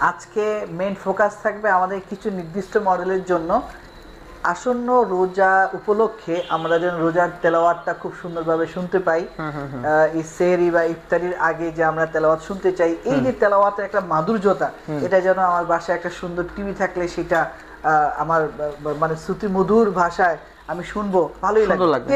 আজকে main focus থাকবে আমাদের কিছু নির্দিষ্ট মডেলের জন্য। আসন্ন রোজা উপলক্ষে আমরা যেন রোজার তেলাওয়াতটা খুব সুন্দরভাবে শুনতে পাই। এই সেহরি বা ইফতারির আগে যে আমরা তেলাওয়াত শুনতে চাই, এই যে তেলাওয়াতের একটা মাধুর্যতা, এটা যেন আমার বাসায় একটা সুন্দর টিভি থাকলে সেটা আমার মানে শ্রুতি মধুর ভাষায় আমি শুনবো, ভালোই লাগবে।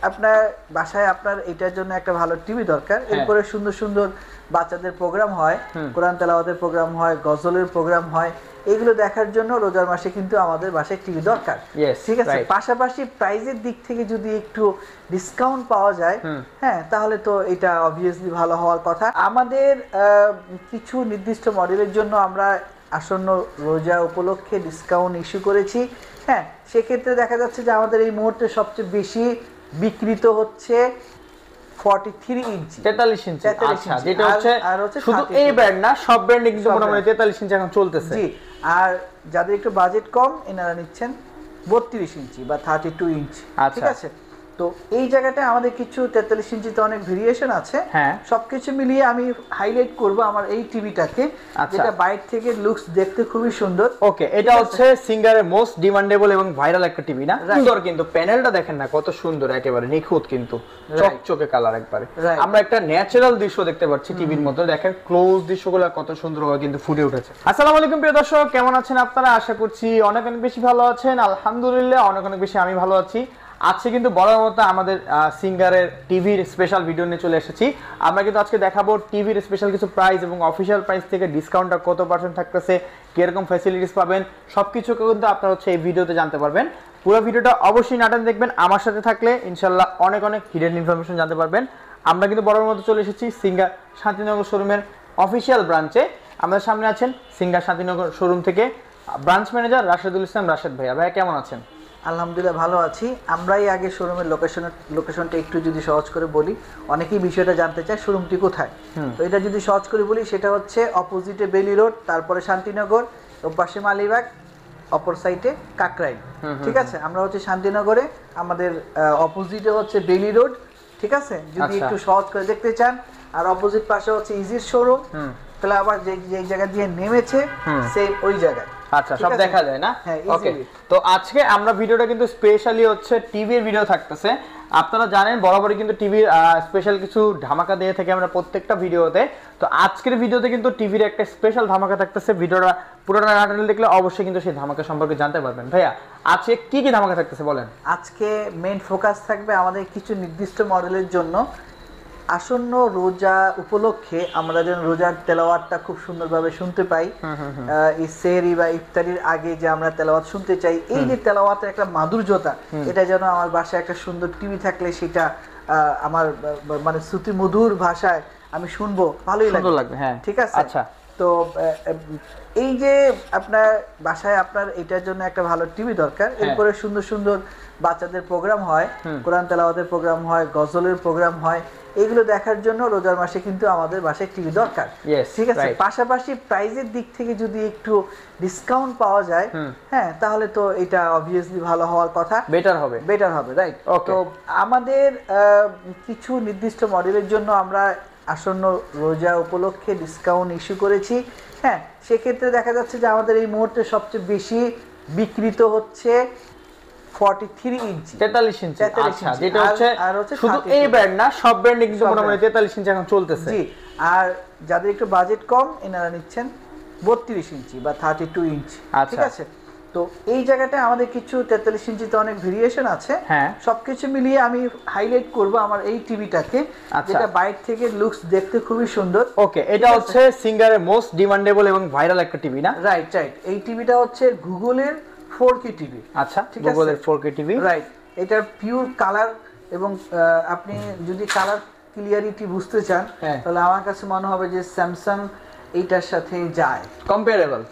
আপনার বাসায় আপনার এটার জন্য একটা ভালো টিভি দরকার। এরপরে সুন্দর সুন্দর বাচ্চাদের প্রোগ্রাম হয়, কোরআন তেলাওয়াতের প্রোগ্রাম হয়, গজলের প্রোগ্রাম হয়, এগুলো দেখার জন্য রোজার মাসে কিন্তু আমাদের বাসায় টিভি দরকার। ঠিক আছে, পাশাপাশি প্রাইজের দিক থেকে যদি একটু ডিসকাউন্ট পাওয়া যায়, হ্যাঁ, তাহলে তো এটা অবভিয়াসলি ভালো হওয়ার কথা। আমাদের কিছু নির্দিষ্ট মডেলের জন্য আমরা আসন্ন রোজা উপলক্ষে ডিসকাউন্ট ইস্যু করেছি। হ্যাঁ, সেক্ষেত্রে দেখা যাচ্ছে যে আমাদের এই মুহূর্তে সবচেয়ে বেশি বিক্রিত হচ্ছে 43 ইঞ্চি, 43 ইঞ্চি। আচ্ছা, যেটা হচ্ছে শুধু এই ব্র্যান্ড না, সব ব্র্যান্ডে কিন্তু মোটামুটি 43 ইঞ্চি এখন চলতেছে। জি, আর যাদের একটু বাজেট কম এনারা নিচ্ছেন 32 ইঞ্চি বা 32 ইঞ্চি। ঠিক আছে, তো এই জায়গাটায় আমাদের কিছু 43 ইঞ্চিতে অনেক ভেরিয়েশন আছে। হ্যাঁ, সবকিছু মিলিয়ে আমি হাইলাইট করব আমার এই টিভিটাকে, যেটা বাইরে থেকে লুকস দেখতে খুবই সুন্দর। ওকে, এটা হচ্ছে সিঙ্গারের মোস্ট ডিমান্ডেবল এবং ভাইরাল একটা টিভি না? সুন্দর, কিন্তু প্যানেলটা দেখেন না কত সুন্দর, একেবারে নিখুঁত, কিন্তু চকচকে কালার একবারে। আমরা একটা ন্যাচারাল দৃশ্য দেখতে পাচ্ছি টিভির মধ্যে। দেখেন ক্লোজ দৃশ্যগুলো কত সুন্দরভাবে কিন্তু ফুটে উঠেছে। আসসালামু আলাইকুম প্রিয় দর্শক, কেমন আছেন আপনারা? আশা করছি অনেক অনেক বেশি ভালো আছেন। আলহামদুলিল্লাহ অনেক অনেক বেশি আমি ভালো আছি। আজকে কিন্তু বড় মতো আমাদের সিঙ্গারের টিভির স্পেশাল ভিডিও নিয়ে চলে এসেছি। আমরা কিন্তু আজকে দেখাবো টিভির স্পেশাল কিছু প্রাইস এবং অফিসিয়াল প্রাইস থেকে ডিসকাউন্টটা কত পার্সেন্ট থাকতেছে, কিরকম ফ্যাসিলিটিস পাবেন, সবকিছু কিন্তু আপনারা হচ্ছে এই ভিডিওতে জানতে পারবেন। পুরো ভিডিওটা অবশ্যই নাটান দেখবেন। আমার সাথে থাকলে ইনশাল্লাহ অনেক অনেক হিডেন ইনফরমেশন জানতে পারবেন। আমরা কিন্তু বড় মতো চলে এসেছি সিঙ্গার শান্তিনগর শোরুমের অফিসিয়াল ব্রাঞ্চে। আমাদের সামনে আছেন সিঙ্গার শান্তিনগর শোরুম থেকে ব্রাঞ্চ ম্যানেজার রাশেদুল ইসলাম। রাশেদ ভাইয়া, ভাইয়া কেমন আছেন? আলহামদুলিল্লাহ ভালো আছি। আমরাই আগে শোরুমের লোকেশনটা একটু যদি সহজ করে বলি, অনেকেই বিষয়টা জানতে চায় শোরুমটি কোথায়। তো এটা যদি সহজ করে বলি, সেটা হচ্ছে অপোজিটে বেলি রোড, তারপরে শান্তিনগর, পাশে মালিবাগ, অপর সাইডে কাকরাইল। ঠিক আছে, আমরা হচ্ছে শান্তিনগরে, আমাদের অপোজিটে হচ্ছে বেলি রোড। ঠিক আছে, যদি একটু সহজ করে দেখতে চান। আর অপোজিট পাশে হচ্ছে ইজির শোরুম, তাহলে আবার যে জায়গা দিয়ে নেমেছে সেম ওই জায়গায়। আচ্ছা, সব দেখা যায় না? ওকে, তো আজকে আমরা ভিডিওটা কিন্তু স্পেশালি হচ্ছে টিভির ভিডিও থাকতেছে। আপনারা জানেন বরাবরই কিন্তু টিভির স্পেশাল কিছু ধামাকা দিয়ে থাকি আমরা প্রত্যেকটা ভিডিওতে। তো আজকের ভিডিওতে কিন্তু টিভির একটা স্পেশাল ধামাকা থাকতেছে। ভিডিওটা পুরোটা না টেনে দেখলে অবশ্যই কিন্তু সেই ধামাকা সম্পর্কে জানতে পারবেন। ভাইয়া, আজকে কি কি ধামাকা থাকতেছে বলেন? আজকে মেইন ফোকাস থাকবে আমাদের কিছু নির্দিষ্ট মডেলের জন্য। আসন্ন রোজা উপলক্ষে আমরা যেন রোজার তেলাওয়াতটা খুব সুন্দরভাবে শুনতে পাই। এই সেহরি বা ইফতারির আগে যে আমরা তেলাওয়াত শুনতে চাই, এই যে তেলাওয়াতের একটা মাধুর্যতা, এটা যেন আমার বাসায় একটা সুন্দর টিভি থাকলে সেটা আমার মানে শ্রুতি মধুর ভাষায় আমি শুনবো, ভালোই লাগবে। হ্যাঁ, ঠিক আছে। আচ্ছা, তো এই যে আপনার বাসায় আপনার এটার জন্য একটা ভালো টিভি দরকার। এরপরে সুন্দর সুন্দর বাচ্চাদের প্রোগ্রাম হয়, কোরআন তেলাওয়াতের প্রোগ্রাম হয়, গজলের প্রোগ্রাম হয়, এগুলো দেখার জন্য রোজার মাসে কিন্তু আমাদের বাসায় টিভি দরকার। ঠিক আছে, পাশাপাশি প্রাইজের দিক থেকে যদি একটু ডিসকাউন্ট পাওয়া যায়, হ্যাঁ, তাহলে তো এটা অবভিয়াসলি ভালো হওয়ার কথা, বেটার হবে। রাইট, তো আমাদের কিছু নির্দিষ্ট মডেলের জন্য আমরা আসন্ন রোজা উপলক্ষে ডিসকাউন্ট ইস্যু করেছি। হ্যাঁ, সেক্ষেত্রে দেখা যাচ্ছে যে আমাদের এই মুহূর্তে সবচেয়ে বেশি বিক্রিত হচ্ছে 43 ইঞ্চি, 43 ইঞ্চি। আচ্ছা, যেটা হচ্ছে শুধু এই ব্র্যান্ড না, সব ব্র্যান্ডে কিন্তু মোটামুটি 43 ইঞ্চি এখন চলতেছে। জি, আর যাদের একটু বাজেট কম এনারা নিচ্ছেন 32 ইঞ্চি বা 32 ইঞ্চি। ঠিক আছে, তো এই জায়গাটায় আমাদের কিছু 43 ইঞ্চিতে অনেক ভেরিয়েশন আছে। হ্যাঁ, সবকিছু মিলিয়ে আমি হাইলাইট করব আমার এই টিভিটাকে, যেটা বাইরে থেকে লুকস দেখতে খুবই সুন্দর। ওকে, এটা হচ্ছে সিঙ্গারের মোস্ট ডিমান্ডেবল এবং ভাইরাল একটা টিভি না? রাইট। এই টিভিটা হচ্ছে গুগলের 4K টিভি। আচ্ছা, গুগলের 4K টিভি। রাইট, এটার পিওর কালার এবং আপনি যদি কালার ক্লিয়ারিটি বুঝতে চান, তাহলে আমার কাছে মনে হবে যে স্যামসাং এইটার সাথে যায়, কম্পারেবল।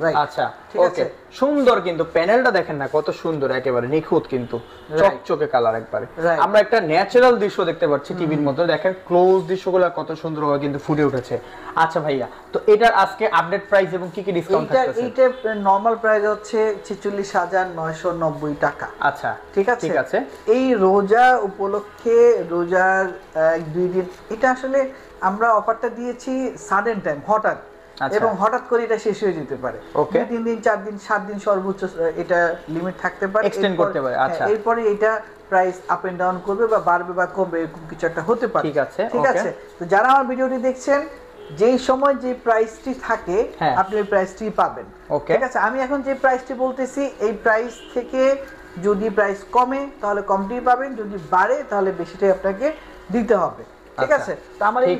রাইট, আচ্ছা, ওকে, সুন্দর, কিন্তু প্যানেলটা দেখেন না কত সুন্দর, একেবারে নিখুঁত, কিন্তু চকচকে কালার একবারে। আমরা একটা ন্যাচারাল দৃশ্য দেখতে পাচ্ছি টিভির মধ্যে। দেখেন ক্লোজ দৃশ্যগুলো কত সুন্দরভাবে কিন্তু ফুটে উঠেছে। আচ্ছা ভাইয়া, তো এটার আজকে আপডেট প্রাইস এবং কি কি ডিসকাউন্ট থাকছে? এইটা নরমাল প্রাইস হচ্ছে 46,990 টাকা। আচ্ছা, ঠিক আছে। এই রোজা উপলক্ষে, রোজার 1-2 দিন, এটা আসলে আমরা অফারটা দিয়েছি সাডেন টাইম, হঠাৎ। এবং হঠাৎ করে এটা শেষ হয়ে যেতে পারে। ওকে, 2 3 দিন 4 দিন 7 দিন সর্বোচ্চ এটা লিমিট থাকতে পারে, এক্সটেন্ড করতে পারে। আচ্ছা, এরপরে এটা প্রাইস আপ এন্ড ডাউন করবে বা বাড়বে বা কমবে, এরকম কিছু একটা হতে পারে। ঠিক আছে, ঠিক আছে। তো যারা আমার ভিডিওটি দেখছেন, যেই সময় যে প্রাইসটি থাকে আপনি ওই প্রাইসটি পাবেন। ঠিক আছে। আমি এখন যে প্রাইসটি বলতেছি, এই প্রাইস থেকে যদি প্রাইস কমে তাহলে কমটি পাবেন, যদি বাড়ে তাহলে বেশিটাই আপনাকে দিতে হবে। ঠিক আছে। তো আমার এই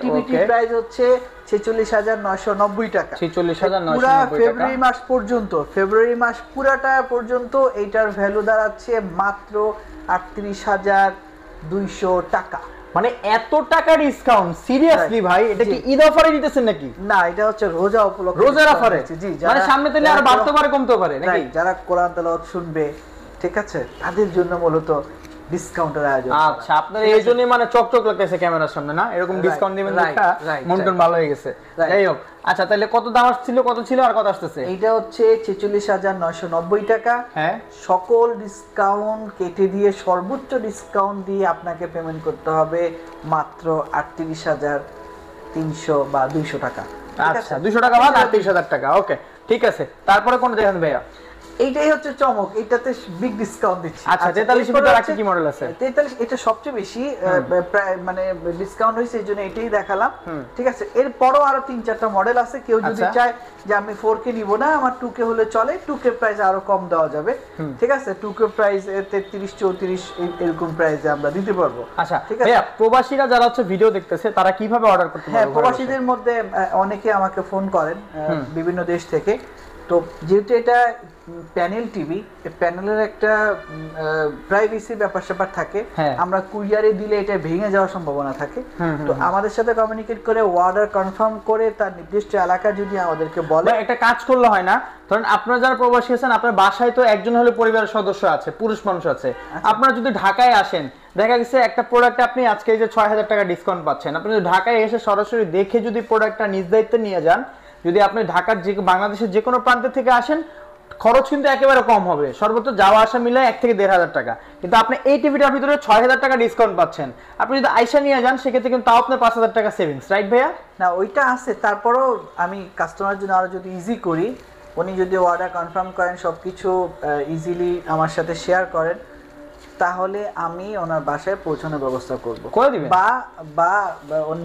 টিভিটি প্রাইস হচ্ছে 46,990 টাকা। 46,990 পুরো টাকা ফেব্রুয়ারি মাস পর্যন্ত, ফেব্রুয়ারি মাস পুরাটা পর্যন্ত এইটার ভ্যালু দাঁড়াচ্ছে মাত্র 38,200 টাকা। মানে এত টাকা ডিসকাউন্ট? সিরিয়াসলি ভাই, এটা কি ঈদ অফারে দিতেছেন নাকি? না, এটা হচ্ছে রোজা উপলক্ষে, রোজার অফারে। জি, মানে সামনে থেকে আর বাড়তে পারে কমতে পারে নাকি? যারা কোরআন তেলাওয়াত শুনবে, ঠিক আছে, তাদের জন্য মূলত ডিসকাউন্টের আয়োজন। আচ্ছা, আপনার এইজন্যই মানে চকচক লাগতেছে ক্যামেরার সামনে না? এরকম ডিসকাউন্ট দিবেন দেখা মনটন ভালো হয়ে গেছে। যাই হোক, আচ্ছা তাহলে কত দাম ছিল, কত ছিল আর কত আসতেছে? এইটা হচ্ছে 46,990 টাকা। হ্যাঁ, সকল ডিসকাউন্ট কেটে দিয়ে, সর্বোচ্চ ডিসকাউন্ট দিয়ে আপনাকে পেমেন্ট করতে হবে মাত্র 38,300 বা 200 টাকা। আচ্ছা, 200 টাকা বাদ 38,000 টাকা। ওকে, ঠিক আছে। তারপরে কোন দেখেন ভাইয়া? এইটাই হচ্ছে চমক, এইটাতে বিগ ডিসকাউন্ট দিচ্ছি। আচ্ছা, 43 ভিতরে আর কি মডেল আছে? 43 এটা সবচেয়ে বেশি মানে ডিসকাউন্ট হইছে, এইজন্য এটাই দেখালাম। ঠিক আছে। এরপরও আরো 3-4টা মডেল আছে। কেউ যদি চায় যে আমি 4K নিব না, আমার 2K হলে চলে, 2K প্রাইস আরো কম দেওয়া যাবে। ঠিক আছে। 2K প্রাইস 33-34 এরকম প্রাইসে আমরা দিতে পারবো। আচ্ছা, ঠিক আছে। প্রবাসীরা যারা হচ্ছে ভিডিও দেখতেছে তারা কিভাবে অর্ডার করতে পারবে? হ্যাঁ, প্রবাসীদের মধ্যে অনেকে আমাকে ফোন করেন বিভিন্ন দেশ থেকে। তো যেহেতু এটা প্যানেল টিভি, প্যানেলের একটা প্রাইভেসি ব্যাপার স্যাপার থাকে, আমরা কুরিয়ারে দিলে এটা ভেঙে যাওয়ার সম্ভাবনা থাকে। তো আমাদের সাথে কমিউনিকেট করে অর্ডার কনফার্ম করে তার নির্দিষ্ট এলাকা যদি আমাদেরকে বলে, একটা কাজ করলে হয় না? ধরেন আপনারা যারা প্রবাসী আছেন, আপনার বাসায় তো একজন হলে পরিবারের সদস্য আছে, পুরুষ মানুষ আছে। আপনারা যদি ঢাকায় আসেন, দেখা গেছে একটা প্রোডাক্টে আপনি আজকে এই যে 6,000 টাকা ডিসকাউন্ট পাচ্ছেন, আপনি যদি ঢাকায় এসে সরাসরি দেখে যদি প্রোডাক্টটা নিজ দায়িত্বে নিয়ে যান, যদি আপনি ঢাকার বাংলাদেশের যে কোনো প্রান্ত থেকে আসেন, খরচ কিন্তু একেবারে কম হবে। সর্বোচ্চ যাওয়া আসা মিলে 1 থেকে 1,500 টাকা। কিন্তু আপনি এই টিভিটার ভিতরে 6,000 টাকা ডিসকাউন্ট পাচ্ছেন। আপনি যদি আইসা নিয়ে যান, সেক্ষেত্রে কিন্তু তাও আপনার 5,000 টাকা সেভিংস, রাইট ভাইয়া? না, ওইটা আছে। তারপরও আমি কাস্টমারের জন্য আরো যদি ইজি করি, উনি যদি অর্ডার কনফার্ম করেন, সবকিছু ইজিলি আমার সাথে শেয়ার করেন, তাহলে আমি ওনার বাসায় পৌঁছানোর ব্যবস্থা করব করে দিবেন, বা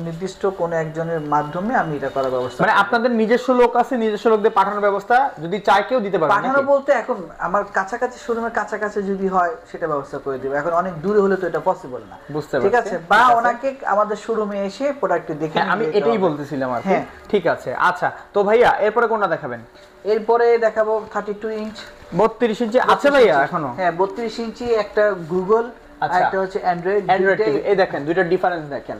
নির্দিষ্ট কোনো একজনের মাধ্যমে আমি এটা করার ব্যবস্থা। মানে আপনাদের নিজস্ব লোক আছে, নিজস্ব লোকদের পাঠানোর ব্যবস্থা যদি চাই কেউ দিতে পারবে? পাঠানো বলতে এখন আমার কাছাকাছি, শোরুমের কাছাকাছি যদি হয় সেটা ব্যবস্থা করে দিব। এখন অনেক দূরে হলে তো এটা পসিবল না। বুঝতে পারছি। ঠিক আছে। বা ওনাকে আমাদের শোরুমে এসে প্রোডাক্টটি দেখে, আমি এটাই বলতেছিলাম আর কি। ঠিক আছে। আচ্ছা, তো ভাইয়া এরপরে কোনটা দেখাবেন? এরপরে দেখাবো 32 ইঞ্চ। 32 ইঞ্চি আছে ভাইয়া এখনো? হ্যাঁ, 32 ইঞ্চি একটা গুগল, আর একটা হচ্ছে অ্যান্ড্রয়েড টিভি। এই দেখেন দুইটা ডিফারেন্স দেখেন,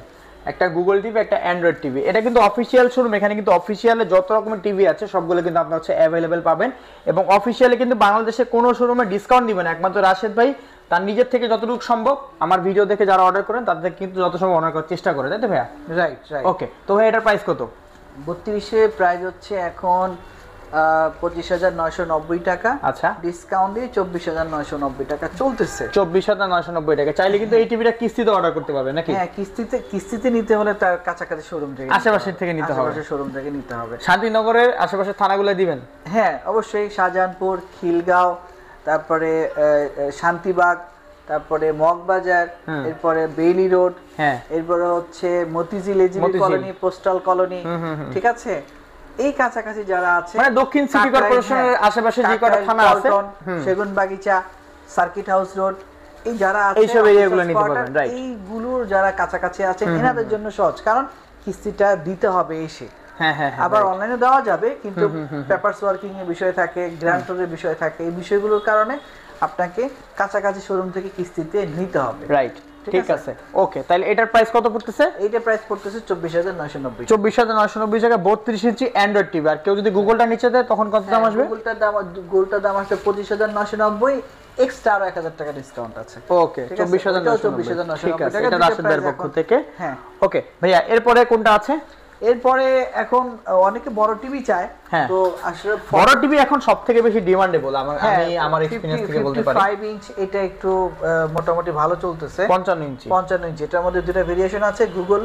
একটা গুগল টিভি, একটা অ্যান্ড্রয়েড টিভি। এটা কিন্তু অফিশিয়াল শোরুম, এখানে কিন্তু অফিশিয়ালে যত রকমের টিভি আছে সবগুলো কিন্তু আপনারা হচ্ছে অ্যাভেলেবেল পাবেন। এবং অফিশিয়ালি কিন্তু বাংলাদেশে কোনো শোরুমে ডিসকাউন্ট দিবেন, একমাত্র রাশেদ ভাই তার নিজের থেকে যতটুকু সম্ভব আমার ভিডিও দেখে যারা অর্ডার করেন তাদের কিন্তু যত সম্ভব অর্ডার করার চেষ্টা করে, তাই তো ভাইয়া? রাইট। ওকে, তো ভাই এটার প্রাইস কত? 32 এর প্রাইস হচ্ছে এখন 25,990 টাকা। আচ্ছা, ডিসকাউন্ট দিয়ে 24,990 টাকা চলতেছে। 24,990 টাকা। চাইলে কিন্তু এই টিভিটা কিস্তিতে অর্ডার করতে পারবে নাকি? হ্যাঁ, কিস্তিতে নিতে হলে তার কাছাকাছি শোরুম থেকে, আশেপাশে থেকে নিতে হবে। শোরুম থেকে নিতে হবে। শান্তিনগরের আশেপাশে থানাগুলো দিবেন? হ্যাঁ, অবশ্যই। শাহজাহানপুর, খিলগাঁও, তারপরে শান্তিবাগ, তারপরে মগবাজার, এরপরে বেইলি রোড, এরপরে হচ্ছে মতিঝিল কলোনি, পোস্টাল কলোনি। ঠিক আছে। এই কাছাকাছি যারা আছে, মানে দক্ষিণ সিটি কর্পোরেশনের আশেপাশে যে কটা থানা আছে, সেগুনবাগিচা, সার্কিট হাউস রোড, এই যারা আছে এইসব এরিয়াগুলো নিতে পারবেন, রাইট? এইগুলোর যারা কাছাকাছি আছে এনাদের জন্য সহজ, কারণ কিস্তিটা দিতে হবে এসে। আবার অনলাইনে দেওয়া যাবে, কিন্তু পেপারস ওয়ার্কিং এর বিষয় থাকে, গ্রান্টরের বিষয় থাকে, এই বিষয়গুলোর কারণে আপনাকে কাছাকাছি শোরুম থেকে কিস্তিতে নিতে হবে, রাইট? ঠিক আছে। ওকে, তাহলে এটার প্রাইস কত পড়তেছে? এইটার প্রাইস পড়তেছে 24,990। 24,990 টাকা 32 ইঞ্চি অ্যান্ড্রয়েড টিভি। আর কেউ যদি গুগলটা নিচে দেয় তখন কত দাম আসবে? গুগলটার দাম আসবে 25,990, এক্সট্রা আরো 1,000 টাকা ডিসকাউন্ট আছে। ওকে, 24,990। ঠিক আছে, এটা রাশেদের পক্ষ থেকে। হ্যাঁ, ওকে ভাইয়া, এরপরে কোনটা আছে? এরপরে এখন অনেকে বড় টিভি চায়, তো আসলে বড় টিভি এখন সবথেকে বেশি ডিমান্ডেবল। আমি আমার এক্সপেরিয়েন্স থেকে বলতে পারি 55 ইঞ্চ এটা একটু মোটামুটি ভালো চলতেছে। 55 ইঞ্চি, 55 ইঞ্চি, এটার মধ্যে দুটো ভেরিয়েশন আছে, গুগল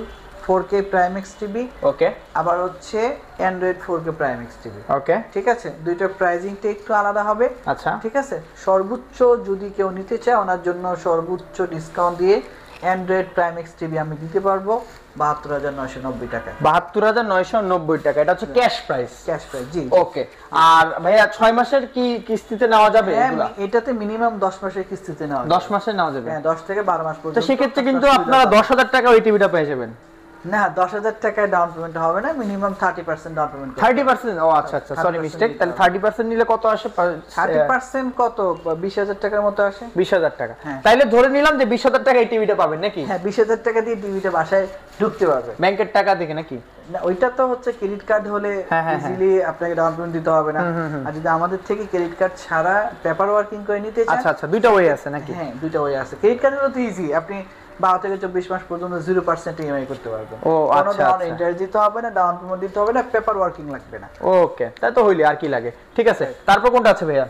4K Prime-X টিভি, ওকে আবার হচ্ছে অ্যান্ড্রয়েড 4K Prime-X টিভি। ওকে ঠিক আছে, দুইটার প্রাইসিংটা একটু আলাদা হবে। আচ্ছা ঠিক আছে, সর্বোচ্চ যদি কেউ নিতে চায় ওনার জন্য সর্বোচ্চ ডিসকাউন্ট দিয়ে অ্যান্ড্রয়েড Prime-X টিভি আমি দিতে পারবো 72,990 টাকা। 72,990 টাকা, এটা হচ্ছে ক্যাশ প্রাইস। ক্যাশ প্রাইস, জি। ওকে, আর ভাইয়া 6 মাসের কি কিস্তিতে নেওয়া যাবে এগুলা? এটাতে মিনিমাম 10 মাসের কিস্তিতে নেওয়া 10 মাসে নেওয়া যাবে? হ্যাঁ, 10 থেকে 12 মাস তো পর্যন্ত। সেক্ষেত্রে কিন্তু আপনারা 10,000 টাকা ওই টিভিটা পেয়ে যাবেন। না, 10,000 টাকায় ডাউন পেমেন্ট হবে না, মিনিমাম 30% ডাউন পেমেন্ট। 30%? ও আচ্ছা আচ্ছা, সরি মিস্টেক। তাহলে 30% নিলে কত আসে? 30% কত? 20,000 টাকার মতো আসে। 20,000 টাকা। হ্যাঁ। তাইলে ধরে নিলাম যে 20,000 টাকা এই টিভিটা পাবেন নাকি? হ্যাঁ, 20,000 টাকা দিয়ে টিভিটা বাসায় ঢুকতে পারবে ব্যাংকের টাকা থেকে নাকি? না, ওইটা তো হচ্ছে ক্রেডিট কার্ড হলে ইজিলি আপনাকে ডাউন পেমেন্ট দিতে হবে না। আর যদি আমাদের থেকে ক্রেডিট কার্ড ছাড়া পেপার ওয়ার্কিং করে নিতে চান, আচ্ছা আচ্ছা, দুইটা ওয়ে আছে নাকি? হ্যাঁ, দুইটা ওয়ে আছে। ক্রেডিট কার্ড হলে তো ইজি, আপনি 12 থেকে 24 মাস পর্যন্ত 0% ইএমআই করতে পারবেন। ও কোনো আচ্ছা ডাউন আচ্ছা, ইন্টারেস্ট দিতে হবে না, ডাউন পেমেন্ট দিতে হবে না, পেপার ওয়ার্কিং লাগবে না। ওকে, তাই তো হইলে আর কি লাগে। ঠিক আছে, তারপর কোনটা আছে ভাইয়া?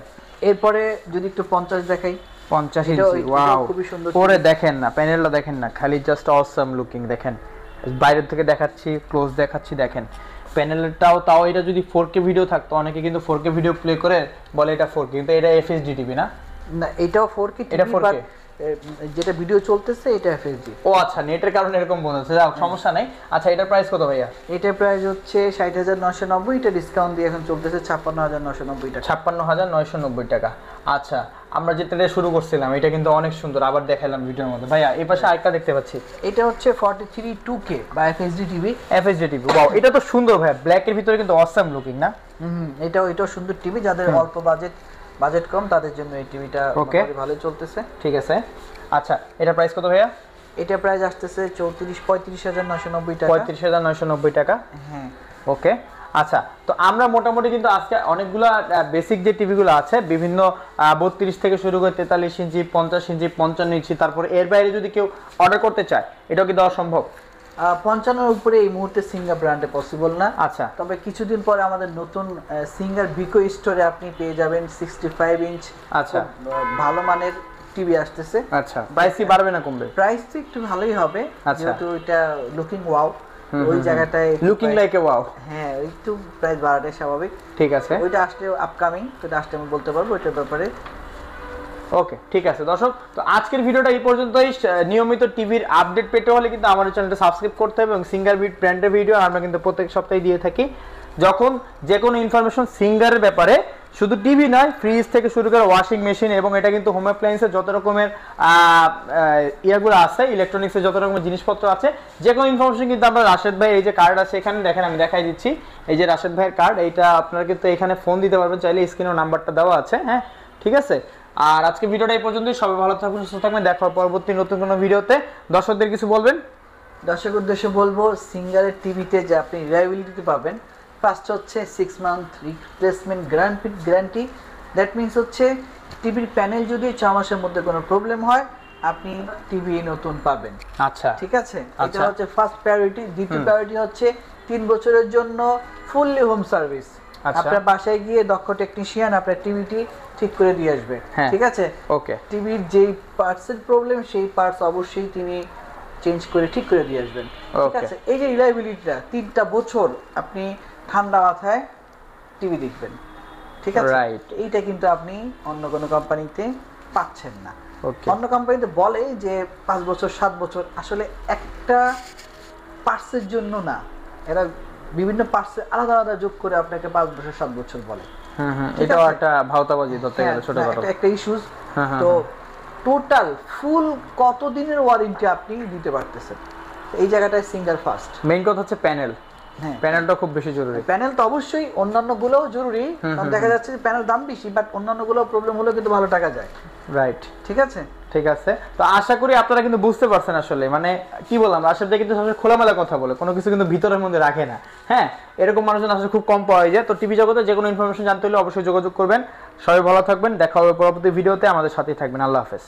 এরপরে যদি একটু 50 দেখাই, 50 এটাও- ইঞ্চি। এটাও ওয়াও, খুবই সুন্দর পরে দেখেন না, প্যানেলটা দেখেন না, খালি জাস্ট অসাম লুকিং। দেখেন বাইরে থেকে দেখাচ্ছি, ক্লোজ দেখাচ্ছি, দেখেন প্যানেলটাও। তাও এটা যদি 4K ভিডিও থাকতো, অনেকে কিন্তু 4K ভিডিও প্লে করে বলে এটা 4K, কিন্তু এটা FHD টিভি না? না, এটাও 4K এটা টিভি, 4K? বাট যেটা ভিডিও চলতেছে এটা FHD। ও আচ্ছা, নেটের কারণে এরকম মনে হচ্ছে, যাক সমস্যা নাই। আচ্ছা, এটার প্রাইস কত ভাইয়া? এটার প্রাইস হচ্ছে 60,990, এটা ডিসকাউন্ট দিয়ে এখন চলতেছে 56,990 টাকা। 56,990 টাকা। আচ্ছা, আমরা যেটা দিয়ে শুরু করছিলাম এটা কিন্তু অনেক সুন্দর, আবার দেখালাম ভিডিওর মধ্যে। ভাইয়া এই পাশে আরেকটা দেখতে পাচ্ছি, এটা হচ্ছে 43 2K বা FHD TV. FHD TV. Wow, এটা তো সুন্দর ভাইয়া, ব্ল্যাক এর ভিতরে কিন্তু অসাম লুকিং না? এটাও সুন্দর টিভি, যাদের অল্প বাজেট কম তাদের জন্য এই টিভিটা ভালো চলতেছে। ঠিক আছে। আচ্ছা, এটা প্রাইস কত ভাইয়া? এটা প্রাইস আসতেছে 35,990 টাকা। 35,990 টাকা। হ্যাঁ, ওকে। আচ্ছা, তো আমরা মোটামুটি কিন্তু আজকে অনেকগুলা বেসিক যে টিভিগুলো আছে, বিভিন্ন 32 থেকে শুরু করে 43 ইঞ্চি, 50 ইঞ্চি, 55 ইঞ্চি, তারপর এর বাইরে যদি কেউ অর্ডার করতে চায় এটাও কি দেওয়া সম্ভব? 55 উপরে এই মুহূর্তে সিঙ্গার ব্র্যান্ডে পসিবল না। আচ্ছা, তবে কিছুদিন পরে আমাদের নতুন সিঙ্গার বিকো স্টোরে আপনি পেয়ে যাবেন 65 ইঞ্চ। আচ্ছা, ভালো মানের টিভি আসতেছে। আচ্ছা, প্রাইস কি বাড়বে না কমবে? প্রাইস তো একটু ভালোই হবে, আচ্ছা। যেহেতু এটা লুকিং ওয়াও, ওই জায়গাটায় লুকিং লাইক এ ওয়াও। হ্যাঁ, একটু প্রাইস বাড়াটাই স্বাভাবিক। ঠিক আছে, ওইটা আসলে আপকামিং, তো এটা আসলে আমি বলতে পারবো এটার ব্যাপারে। ওকে, ঠিক আছে দর্শক, তো আজকের ভিডিওটা এই পর্যন্তই। নিয়মিত টিভির আপডেট পেতে হলে কিন্তু আমাদের চ্যানেলটা সাবস্ক্রাইব করতে হবে, এবং সিঙ্গার বিট ব্র্যান্ডের ভিডিও আমরা কিন্তু প্রত্যেক সপ্তাহে দিয়ে থাকি। যখন যে কোনো ইনফরমেশন সিঙ্গারের ব্যাপারে, শুধু টিভি নয়, ফ্রিজ থেকে শুরু করে ওয়াশিং মেশিন, এবং এটা কিন্তু হোম অ্যাপ্লায়েন্সের যত রকমের ইয়াগুলো আছে, ইলেকট্রনিক্সের যত রকমের জিনিসপত্র আছে, যে কোনো ইনফরমেশন কিন্তু আমরা রাশেদ ভাই, এই যে কার্ড আছে এখানে দেখেন, আমি দেখাই দিচ্ছি, এই যে রাশেদ ভাইয়ের কার্ড, এইটা আপনারা কিন্তু এখানে ফোন দিতে পারবেন চাইলে, স্ক্রিনে নাম্বারটা দেওয়া আছে। হ্যাঁ, ঠিক আছে। আর আজকে ভিডিওটা এই পর্যন্তই। সবাই ভালো থাকুন, সুস্থ থাকবেন, দেখা হবে পরবর্তী নতুন কোনো ভিডিওতে। দর্শকদের কিছু বলবেন? দর্শক উদ্দেশ্যে বলবো, সিঙ্গারের টিভিতে যে আপনি রিলায়েবিলিটি পাবেন, ফার্স্ট হচ্ছে 6 month replacement guarantee. That means হচ্ছে টিভির প্যানেল যদি 6 মাসের মধ্যে কোনো প্রবলেম হয়, আপনি টিভি নতুন পাবেন। আচ্ছা, ঠিক আছে, এটা হচ্ছে ফার্স্ট প্রায়োরিটি। দ্বিতীয় প্রায়োরিটি হচ্ছে 3 বছরের জন্য ফুললি হোম সার্ভিস। আপনার বাসায় গিয়ে দক্ষ টেকনিশিয়ান আপনার টিভিটি ঠিক করে দিয়ে আসবে। ঠিক আছে, ওকে। টিভির যেই পার্টসের প্রবলেম, সেই পার্টস অবশ্যই তিনি চেঞ্জ করে ঠিক করে দিয়ে আসবেন। ঠিক আছে, এই যে রিলায়েবিলিটিটা 3টা বছর আপনি ঠান্ডা মাথায় টিভি দেখবেন। ঠিক আছে, এইটা কিন্তু আপনি অন্য কোনো কোম্পানিতে পাচ্ছেন না। অন্য কোম্পানিতে বলে যে 5 বছর 7 বছর, আসলে একটা পার্টসের জন্য না, এরা বিভিন্ন পার্টসে আলাদা আলাদা যোগ করে আপনাকে 5 বছর 7 বছর বলে। এটাও একটা ভাওতাবাজি ধরতে গেলে ছোটখাটো একটা ইস্যুস। তো টোটাল ফুল কত দিনের ওয়ারেন্টি আপনি দিতে পারতেছেন, এই জায়গাটায় সিঙ্গার ফার্স্ট। মেইন কথা হচ্ছে প্যানেল। হ্যাঁ, প্যানেলটা খুব বেশি জরুরি। প্যানেল তো অবশ্যই, অন্যান্য গুলোও জরুরি, কারণ দেখা যাচ্ছে যে প্যানেল দাম বেশি, বাট অন্যান্য গুলো প্রবলেম হলেও কিন্তু ভালো টাকা যায়। রাইট, ঠিক আছে, ঠিক আছে। তো আশা করি আপনারা কিন্তু বুঝতে পারছেন আসলে, মানে কি বললাম, রাশেদ ভাই কিন্তু আসলে খোলামেলা কথা বলে, কোনো কিছু কিন্তু ভিতরের মধ্যে রাখে না। হ্যাঁ, এরকম মানুষজন আসলে খুব কম পাওয়া যায়। তো টিভি জগতে যে কোনো ইনফরমেশন জানতে হলে অবশ্যই যোগাযোগ করবেন। সবাই ভালো থাকবেন, দেখা হবে পরবর্তী ভিডিওতে, আমাদের সাথেই থাকবেন। আল্লাহ হাফেজ।